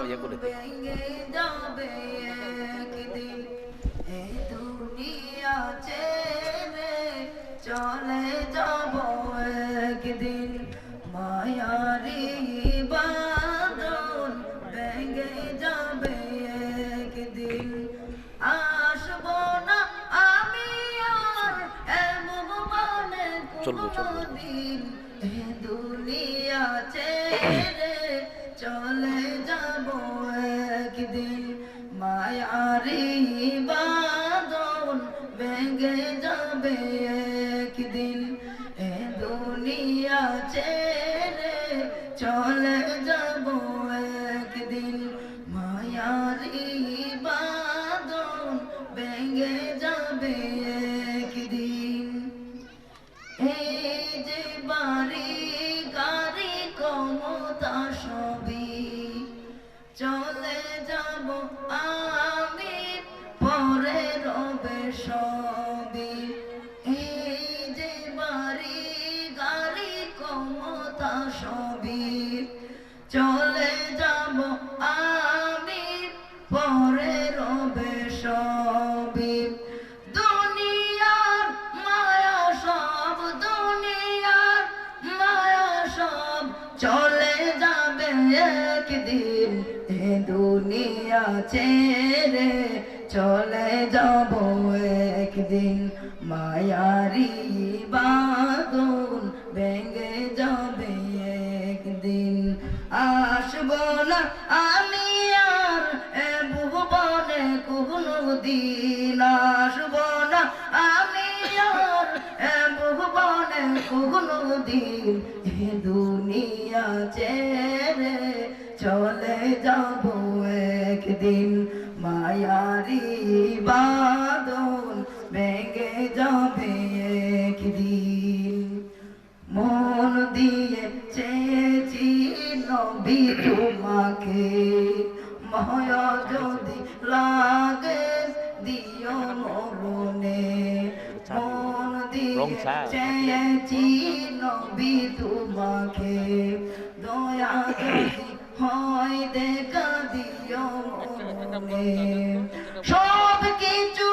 ইয়ে করে দিই। চলে যাব একদিন মায়ারি বাঁধন ভেঙে যাবে একদিন আসবো না আমি আর এমন মানে কোনদিন এ দুনিয়া ছেড়ে চলে যাব একদিন মায়ারি বাঁধন ভেঙে যাবে একদিন এ দুনিয়া ছেড়ে চলে যাব একদিন মায়ারি বাঁধন ভেঙে যাবে একদিন এই যে বাড়ি গাড়ি ক্ষমতা সবই চলে যাব আমি পরে রবে সবই এই যে বাড়ি গাড়ি ক্ষমতা সবই চলে যাব আমি পরে রবে সবই দুনিয়ার মায়া সব দুনিয়ার মায়া সব চলে যাবে একদিন এ দুনিয়া ছেড়ে চলে যাব একদিন মায়ারি বাঁধন ভেঙে যাবে একদিন আসবো না আমি আর এ ভুবনে কোনো দিন আসবো না আমি আর এ ভুবনে কোনো দিন এ দুনিয়া ছেড়ে চলে যাব একদিন মায়ারি বাঁধন ভেঙে যাবে একদিন মন দিয়ে চেয়েছি নবী তোমাকে মায়া যদি লাগে দিও মরণে মন দিয়ে চেয়েছি নবী তোমাকে দয়া যদি হয় দেখা দিও মরণে সব কিছু